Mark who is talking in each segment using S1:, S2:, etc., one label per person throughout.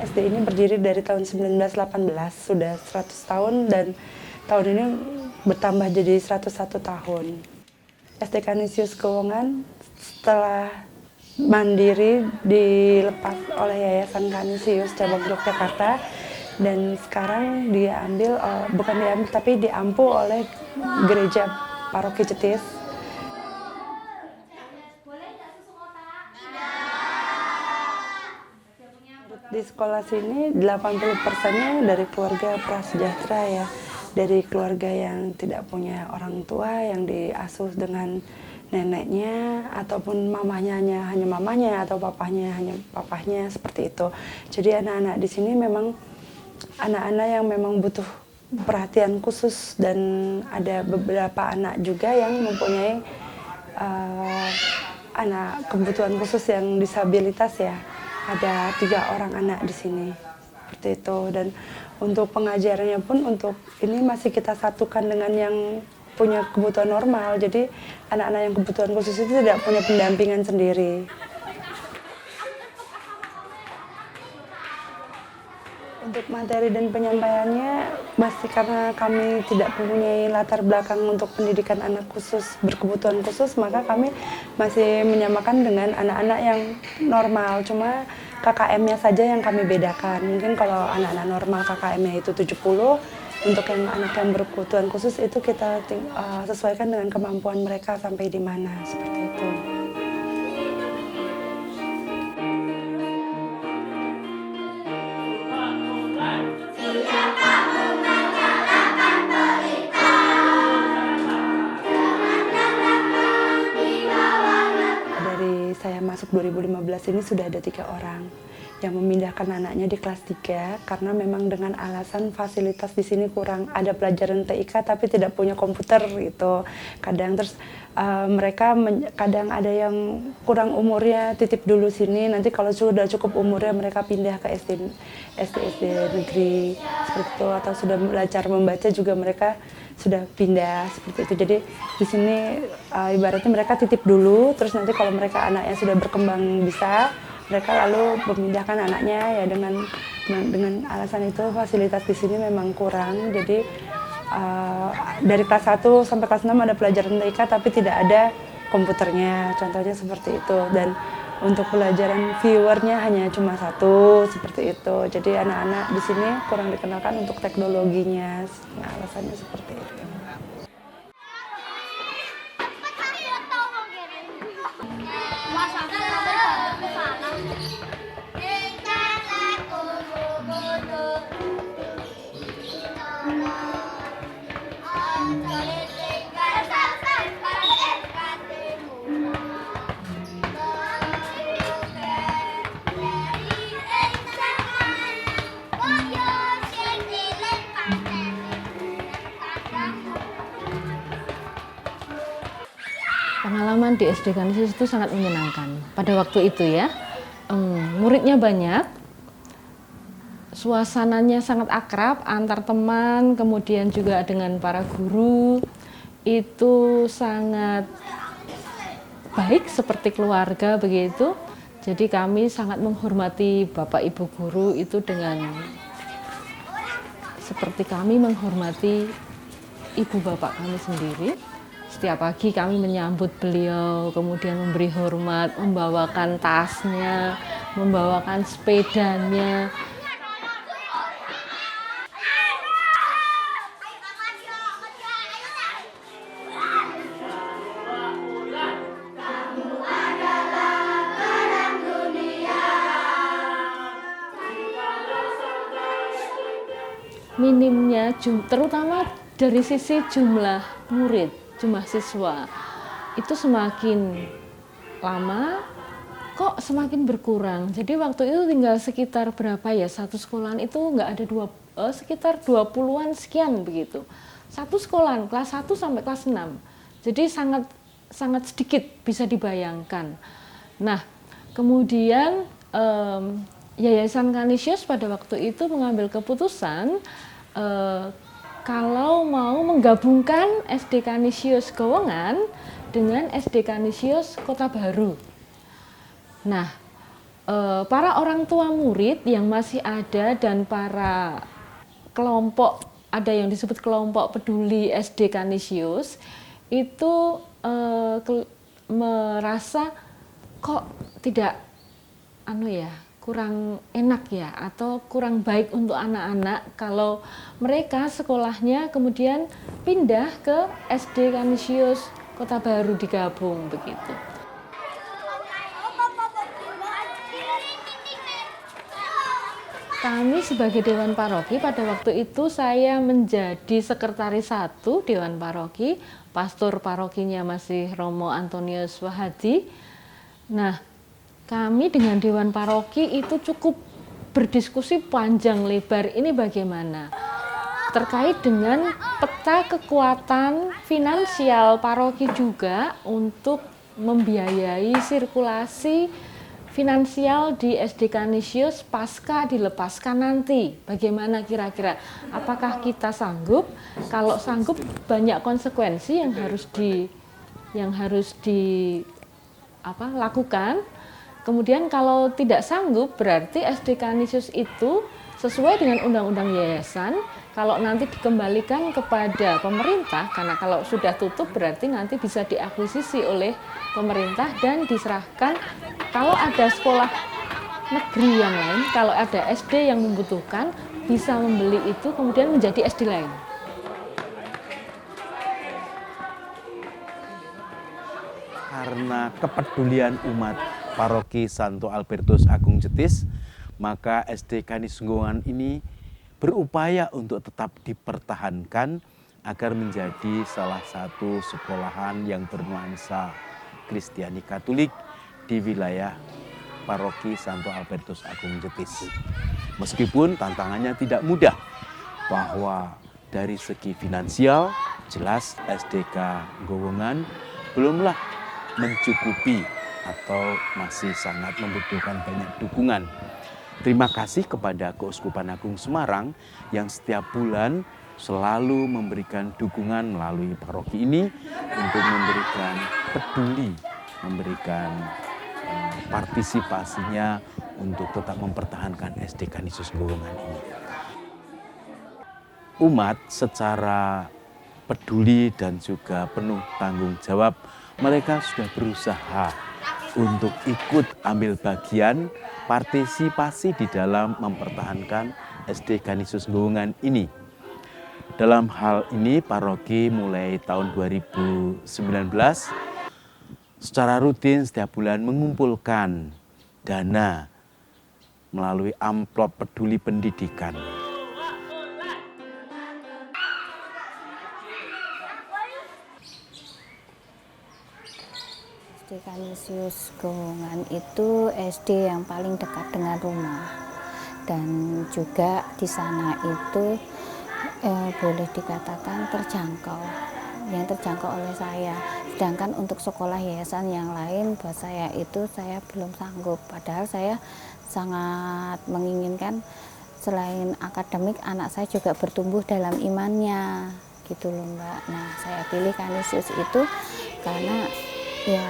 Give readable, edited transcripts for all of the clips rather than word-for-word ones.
S1: SD ini berdiri dari tahun 1918, sudah 100 tahun dan tahun ini bertambah jadi 101 tahun. SD Kanisius Gowongan setelah mandiri dilepas oleh Yayasan Kanisius Cabang Yogyakarta dan sekarang diampu oleh Gereja Paroki Cetis. Di sekolah sini 80%-nya dari keluarga prasejahtera ya, dari keluarga yang tidak punya orang tua, yang diasuh dengan neneknya ataupun mamahnya hanya mamanya atau papahnya hanya papahnya, seperti itu. Jadi anak-anak di sini memang anak-anak yang memang butuh perhatian khusus dan ada beberapa anak juga yang mempunyai anak kebutuhan khusus yang disabilitas ya. Ada 3 orang anak di sini, seperti itu. Dan untuk pengajarannya pun untuk ini masih kita satukan dengan yang punya kebutuhan normal. Jadi anak-anak yang kebutuhan khusus itu tidak punya pendampingan sendiri. Untuk materi dan penyampaiannya, masih karena kami tidak mempunyai latar belakang untuk pendidikan anak khusus berkebutuhan khusus, maka kami masih menyamakan dengan anak-anak yang normal. Cuma KKM-nya saja yang kami bedakan. Mungkin kalau anak-anak normal KKM-nya itu 70, untuk yang anak yang berkebutuhan khusus itu kita sesuaikan dengan kemampuan mereka sampai di mana, seperti itu. Saya masuk 2015 ini sudah ada 3 orang yang memindahkan anaknya di kelas 3 karena memang dengan alasan fasilitas di sini kurang, ada pelajaran TIK tapi tidak punya komputer gitu. Kadang terus mereka kadang ada yang kurang umurnya titip dulu sini, nanti kalau sudah cukup umurnya mereka pindah ke SD negeri seperti itu, atau sudah belajar membaca juga mereka sudah pindah seperti itu. Jadi di sini ibaratnya mereka titip dulu, terus nanti kalau mereka anaknya sudah berkembang bisa, mereka lalu memindahkan anaknya ya dengan alasan itu fasilitas di sini memang kurang. Jadi dari kelas 1 sampai kelas 6 ada pelajaran TIK tapi tidak ada komputernya, contohnya seperti itu. Dan untuk pelajaran viewernya hanya cuma 1, seperti itu. Jadi anak-anak di sini kurang dikenalkan untuk teknologinya, nah, alasannya seperti itu.
S2: Pengalaman di SD Kanisius itu sangat menyenangkan. Pada waktu itu ya, muridnya banyak, suasananya sangat akrab antar teman, kemudian juga dengan para guru, itu sangat baik seperti keluarga begitu. Jadi kami sangat menghormati Bapak Ibu guru itu dengan seperti kami menghormati ibu bapak kami sendiri. Setiap pagi kami menyambut beliau, kemudian memberi hormat, membawakan tasnya, membawakan sepedanya. Minimnya, terutama dari sisi jumlah murid, jumlah siswa, itu semakin lama kok semakin berkurang. Jadi waktu itu tinggal sekitar berapa ya, satu sekolahan itu nggak ada sekitar 20-an sekian begitu. Satu sekolahan kelas 1 sampai kelas 6. Jadi sangat sedikit bisa dibayangkan. Nah, kemudian Yayasan Kanisius pada waktu itu mengambil keputusan kalau mau menggabungkan SD Kanisius Gowongan dengan SD Kanisius Kota Baru. Nah, para orang tua murid yang masih ada dan para kelompok, ada yang disebut kelompok peduli SD Kanisius itu merasa kok tidak kurang enak ya, atau kurang baik untuk anak-anak kalau mereka sekolahnya kemudian pindah ke SD Kanisius Kota Baru digabung begitu. Kami sebagai Dewan Paroki pada waktu itu saya menjadi sekretaris 1 Dewan Paroki, pastor parokinya masih Romo Antonius Wahadi. Nah, kami dengan Dewan Paroki itu cukup berdiskusi panjang lebar ini bagaimana terkait dengan peta kekuatan finansial paroki juga untuk membiayai sirkulasi finansial di SD Kanisius pasca dilepaskan nanti. Bagaimana kira-kira? Apakah kita sanggup? Kalau sanggup banyak konsekuensi yang harus lakukan. Kemudian kalau tidak sanggup berarti SD Kanisius itu sesuai dengan undang-undang yayasan, kalau nanti dikembalikan kepada pemerintah, karena kalau sudah tutup berarti nanti bisa diakuisisi oleh pemerintah dan diserahkan. Kalau ada sekolah negeri yang lain, kalau ada SD yang membutuhkan, bisa membeli itu kemudian menjadi SD lain.
S3: Karena kepedulian umat Paroki Santo Albertus Agung Jetis, maka SD Kanisius Nggongan ini berupaya untuk tetap dipertahankan agar menjadi salah satu sekolahan yang bernuansa Kristiani Katolik di wilayah Paroki Santo Albertus Agung Jetis. Meskipun tantangannya tidak mudah, bahwa dari segi finansial jelas SDK Nggongan belumlah mencukupi atau masih sangat membutuhkan banyak dukungan. Terima kasih kepada Keuskupan Agung Semarang yang setiap bulan selalu memberikan dukungan melalui paroki ini untuk memberikan peduli, memberikan partisipasinya untuk tetap mempertahankan SD Kanisius Nggongan ini. Umat secara peduli dan juga penuh tanggung jawab, mereka sudah berusaha untuk ikut ambil bagian partisipasi di dalam mempertahankan SD Kanisius Nggongan ini. Dalam hal ini paroki mulai tahun 2019 secara rutin setiap bulan mengumpulkan dana melalui amplop peduli pendidikan.
S4: SD Kanisius Nggongan itu SD yang paling dekat dengan rumah, dan juga di sana itu boleh dikatakan yang terjangkau oleh saya. Sedangkan untuk sekolah yayasan yang lain buat saya itu saya belum sanggup, padahal saya sangat menginginkan selain akademik anak saya juga bertumbuh dalam imannya gitu loh Mbak. Nah, saya pilih Kanisius itu karena ya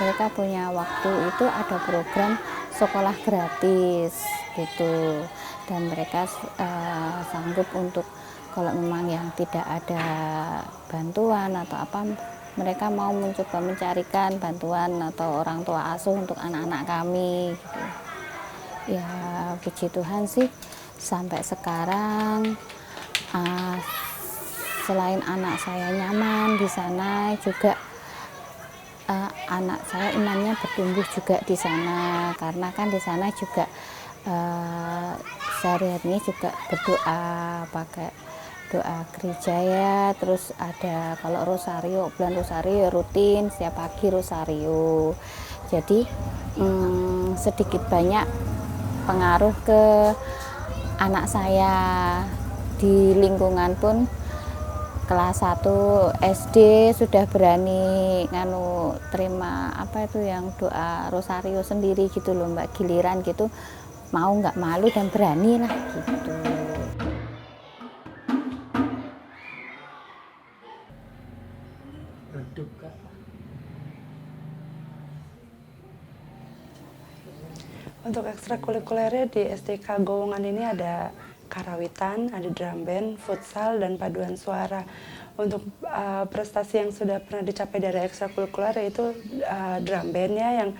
S4: mereka punya waktu itu ada program sekolah gratis gitu, dan mereka sanggup untuk kalau memang yang tidak ada bantuan atau apa, mereka mau mencoba mencarikan bantuan atau orang tua asuh untuk anak-anak kami gitu. Ya puji Tuhan sih sampai sekarang selain anak saya nyaman di sana, juga anak saya imannya bertumbuh juga di sana, karena kan di sana juga sehari-hari juga berdoa pakai doa gereja ya, terus ada kalau rosario, bulan rosario rutin setiap pagi rosario. Jadi sedikit banyak pengaruh ke anak saya. Di lingkungan pun kelas 1 SD sudah berani terima apa itu yang doa rosario sendiri gitu loh Mbak, giliran gitu mau nggak malu dan berani lah gitu.
S1: Untuk ekstrakurikulernya di SDK Gowongan ini ada karawitan, ada drum band, futsal, dan paduan suara. Untuk prestasi yang sudah pernah dicapai dari ekstrakurikuler yaitu drum band ya, yang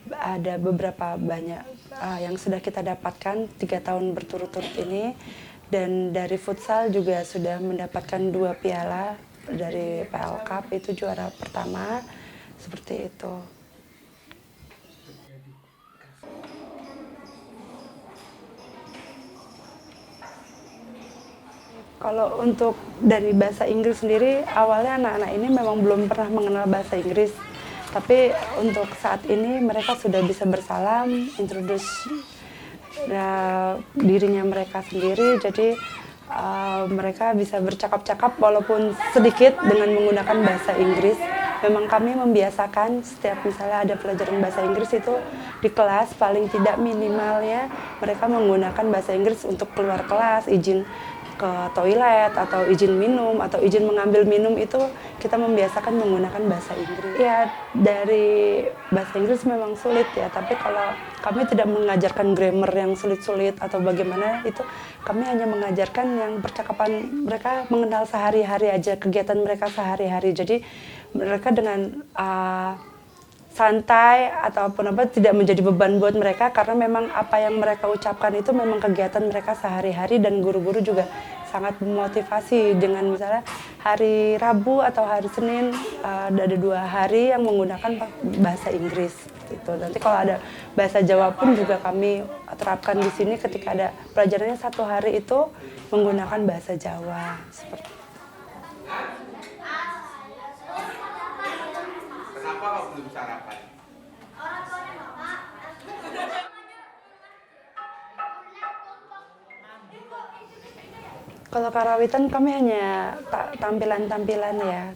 S1: ada beberapa banyak yang sudah kita dapatkan 3 tahun berturut-turut ini. Dan dari futsal juga sudah mendapatkan 2 piala dari PL Cup, itu juara pertama, seperti itu. Kalau untuk dari bahasa Inggris sendiri, awalnya anak-anak ini memang belum pernah mengenal bahasa Inggris. Tapi untuk saat ini mereka sudah bisa bersalam, introduce dirinya mereka sendiri. Jadi mereka bisa bercakap-cakap walaupun sedikit dengan menggunakan bahasa Inggris. Memang kami membiasakan setiap misalnya ada pelajaran bahasa Inggris itu di kelas paling tidak minimalnya mereka menggunakan bahasa Inggris untuk keluar kelas, izin ke toilet atau izin minum atau izin mengambil minum, itu kita membiasakan menggunakan bahasa Inggris. Ya, dari bahasa Inggris memang sulit ya, tapi kalau kami tidak mengajarkan grammar yang sulit-sulit atau bagaimana, itu kami hanya mengajarkan yang percakapan mereka mengenal sehari-hari aja, kegiatan mereka sehari-hari. Jadi mereka dengan santai ataupun apa tidak menjadi beban buat mereka, karena memang apa yang mereka ucapkan itu memang kegiatan mereka sehari-hari. Dan guru-guru juga sangat memotivasi dengan misalnya hari Rabu atau hari Senin ada 2 hari yang menggunakan bahasa Inggris gitu. Nanti kalau ada bahasa Jawa pun juga kami terapkan di sini ketika ada pelajarannya 1 hari itu menggunakan bahasa Jawa seperti itu.
S5: Kenapa kau belum sarapan?
S1: Kalau karawitan kami hanya tampilan-tampilan ya,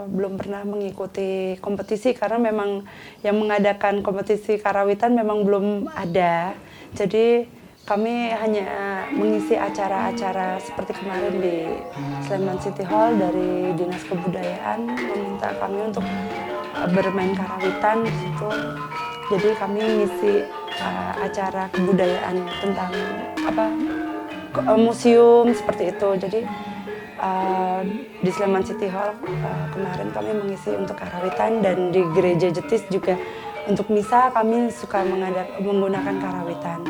S1: belum pernah mengikuti kompetisi karena memang yang mengadakan kompetisi karawitan memang belum ada. Jadi kami hanya mengisi acara-acara seperti kemarin di Sleman City Hall dari Dinas Kebudayaan meminta kami untuk bermain karawitan di situ. Jadi kami mengisi acara kebudayaan tentang museum seperti itu. Jadi di Sleman City Hall kemarin kami mengisi untuk karawitan, dan di Gereja Jetis juga untuk misa kami suka menggunakan karawitan.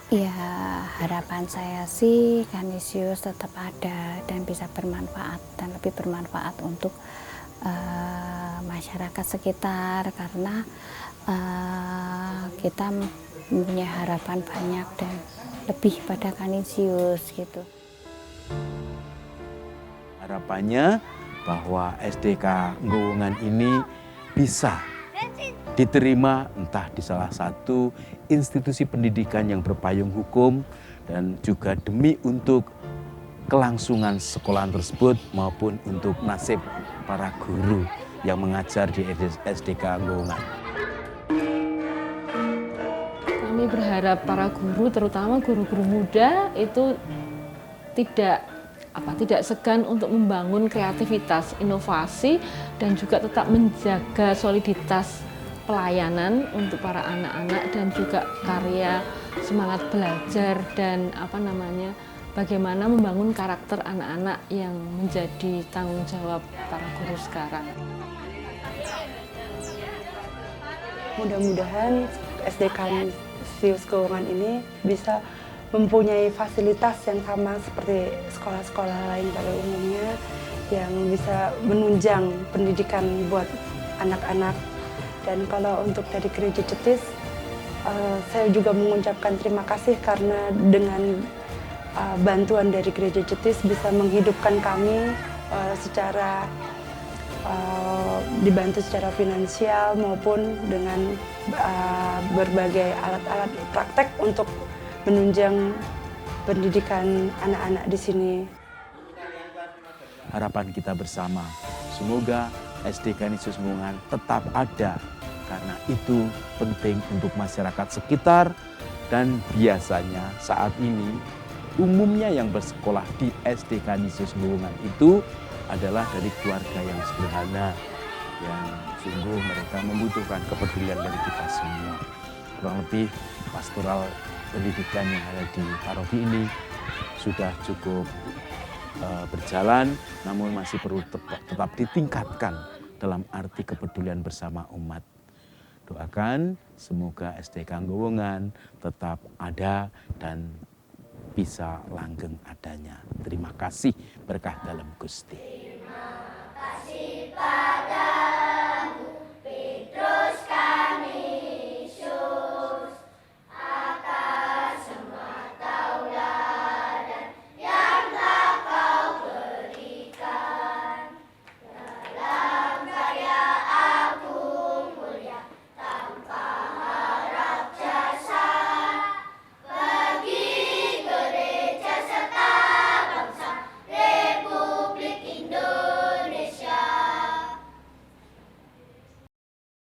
S4: Ya, harapan saya sih Canisius tetap ada dan bisa bermanfaat, dan lebih bermanfaat untuk masyarakat sekitar, karena kita mempunyai harapan banyak dan lebih pada Canisius gitu.
S3: Harapannya bahwa SDK Gowongan ini bisa diterima entah di salah satu institusi pendidikan yang berpayung hukum, dan juga demi untuk kelangsungan sekolahan tersebut maupun untuk nasib para guru yang mengajar di SDK Gowongan.
S2: Kami berharap para guru, terutama guru-guru muda, itu tidak segan untuk membangun kreativitas, inovasi, dan juga tetap menjaga soliditas pelayanan untuk para anak-anak, dan juga karya semangat belajar, dan bagaimana membangun karakter anak-anak yang menjadi tanggung jawab para guru sekarang.
S1: Mudah-mudahan SDK Canisius Gowongan ini bisa mempunyai fasilitas yang sama seperti sekolah-sekolah lain pada umumnya, yang bisa menunjang pendidikan buat anak-anak. Dan kalau untuk dari Gereja Jetis, saya juga mengucapkan terima kasih karena dengan bantuan dari Gereja Cetis bisa menghidupkan kami secara dibantu secara finansial maupun dengan berbagai alat-alat praktek untuk menunjang pendidikan anak-anak di sini.
S3: Harapan kita bersama, semoga SD Canisius Ngungan tetap ada, karena itu penting untuk masyarakat sekitar. Dan biasanya saat ini umumnya yang bersekolah di SD Canisius Ngungan itu adalah dari keluarga yang sederhana, yang sungguh mereka membutuhkan kepedulian dari kita semua. Kurang lebih pastoral pendidikan yang ada di paroki ini sudah cukup berjalan, namun masih perlu tetap ditingkatkan dalam arti kepedulian bersama umat. Doakan semoga SDK Ngungan tetap ada dan bisa langgeng adanya. Terima kasih, berkah dalam Gusti.